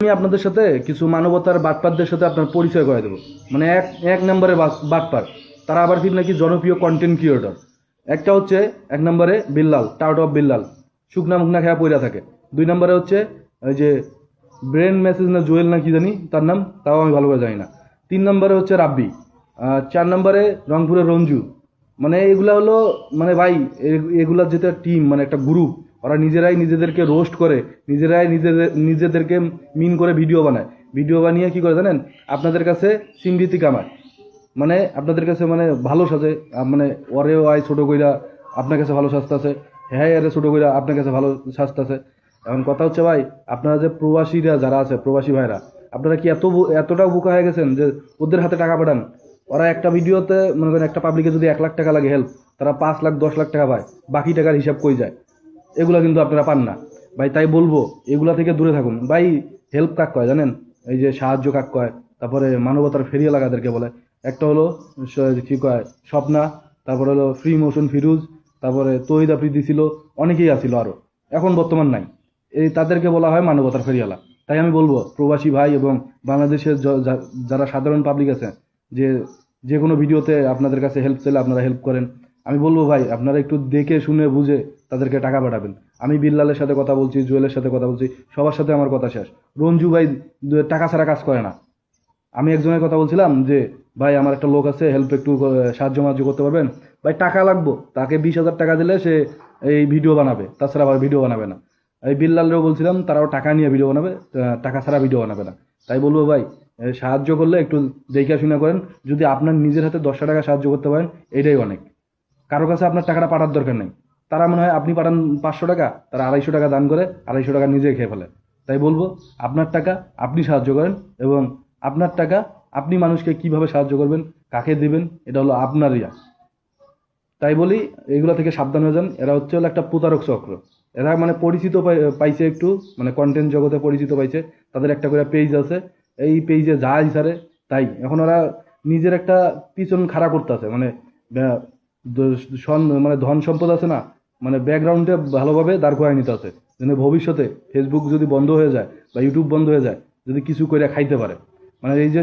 আমি আপনাদের সাথে কিছু মানবতার বাটপারদের সাথে আপনার পরিচয় করে দেবো। মানে এক এক নম্বরে বাটপার, তারা আবার ফির নাকি জনপ্রিয় কন্টেন্ট ক্রিয়েটর। একটা হচ্ছে এক নম্বরে বিল্লাল, টাউট অফ বিল্লাল, শুকনা মুখনা খেয়া পইরা থাকে। দুই নম্বরে হচ্ছে ওই যে ব্রেন মেসেজ না জুয়েল না কি জানি তার নাম, তাও আমি ভালো করে জানি না। তিন নম্বরে হচ্ছে রাব্বি, চার নম্বরে রংপুরের রঞ্জু। মানে এগুলা হলো মানে ভাই এগুলার যেটা টিম, মানে একটা গ্রুপ, ওরা নিজেরাই নিজেদেরকে রোস্ট করে, নিজেরাই নিজেদেরকে মিন করে ভিডিও বানায়। ভিডিও বানিয়ে কি করে জানেন, আপনাদের কাছে স্বীকৃতি কামায়। মানে আপনাদের কাছে মানে ভালো সাজে, মানে ওরেও আয় ছোট কইরা আপনার কাছে ভালো সাজতে আছে, হ্যাঁ আরে ছোট কইরা আপনার কাছে ভালো সাজতে আছে। এখন কথা হচ্ছে ভাই, আপনারা যে প্রবাসীরা যারা আছে, প্রবাসী ভাইরা, আপনারা কি এতটাও বোকা হয়ে গেছেন যে ওদের হাতে টাকা পাঠান? ওরা একটা ভিডিওতে মনে করেন একটা পাবলিকে যদি 1 লাখ টাকা লাগে হেল্প, তারা 5 লাখ 10 লাখ টাকা পায়, বাকি টাকার হিসাব কই যায়? এগুলা কিন্তু আপনারা পান না ভাই। তাই বলবো এগুলা থেকে দূরে থাকুন ভাই। হেল্প কাক কয় জানেন? এই যে সাহায্য কাক কয়, তারপরে মানবতার ফেরিয়ে লাগাদেরকে বলে। একটা হলো কি কয় স্বপ্না, তারপরে হলো ফ্রি মোশন ফিরুজ, তারপরে তহিদ আফ্রিদি ছিল, অনেকেই আছিল আরো, এখন বর্তমান নাই। এই তাদেরকে বলা হয় মানবতার ফেরিয়ালা। তাই আমি বলবো প্রবাসী ভাই এবং বাংলাদেশের যারা সাধারণ পাবলিক আছে, যে যে কোনো ভিডিওতে আপনাদের কাছে হেল্প চাইলে আপনারা হেল্প করেন। আমি বলবো ভাই আপনারা একটু দেখে শুনে বুঝে তাদেরকে টাকা পাঠাবেন। আমি বিল্লালের সাথে কথা বলছি, জুয়েলের সাথে কথা বলছি, সবার সাথে আমার কথা শেষ। রঞ্জু ভাই টাকা ছাড়া কাজ করে না। আমি একজনের কথা বলছিলাম যে ভাই আমার একটা লোক আছে, হেল্প একটু সাহায্য মাহায্য করতে পারবেন? ভাই টাকা লাগবো, তাকে 20,000 টাকা দিলে সে এই ভিডিও বানাবে, তাছাড়া আবার ভিডিও বানাবে না। এই বিল্লালরেও বলছিলাম, তারাও টাকা নিয়ে ভিডিও বানাবে, টাকা ছাড়া ভিডিও বানাবে না। তাই বলবো ভাই, সাহায্য করলে একটু দেখে শুনে করেন। যদি আপনার নিজের হাতে 10টা টাকা সাহায্য করতে পারেন, এটাই অনেক। কারো কাছে আপনার টাকাটা পাঠার দরকার নেই। তারা মনে হয় আপনি পাঠান 500 টাকা, তারা 250 টাকা দান করে 250 টাকা নিজে খেয়ে ফেলে। তাই বলবো আপনার টাকা আপনি সাহায্য করেন, এবং আপনার টাকা আপনি মানুষকে কিভাবে সাহায্য করবেন, কাকে দিবেন, এটা হলো আপনার ইয়া। তাই বলি এগুলা থেকে সাবধান হয়ে যান। এরা হচ্ছে হলো একটা প্রতারক চক্র। এরা মানে পরিচিত পাইছে একটু, মানে কন্টেন্ট জগতে পরিচিত পাইছে। তাদের একটা করে পেজ আছে, এই পেজে যা ইসারে তাই। এখন ওরা নিজের একটা পিছন খাড়া করতেছে, মানে মানে ধন সম্পদ আছে না, মানে ব্যাকগ্রাউন্ডে ভালোভাবে দাঁড় করায় নিতে আছে, যেন ভবিষ্যতে ফেসবুক যদি বন্ধ হয়ে যায় বা ইউটিউব বন্ধ হয়ে যায়, যদি কিছু করে খাইতে পারে। মানে এই যে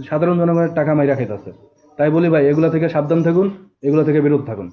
সাধারণ জনগণের টাকা মাইরা খাইতেছে। তাই বলি ভাই এগুলা থেকে সাবধান থাকুন, এগুলা থেকে বিরত থাকুন।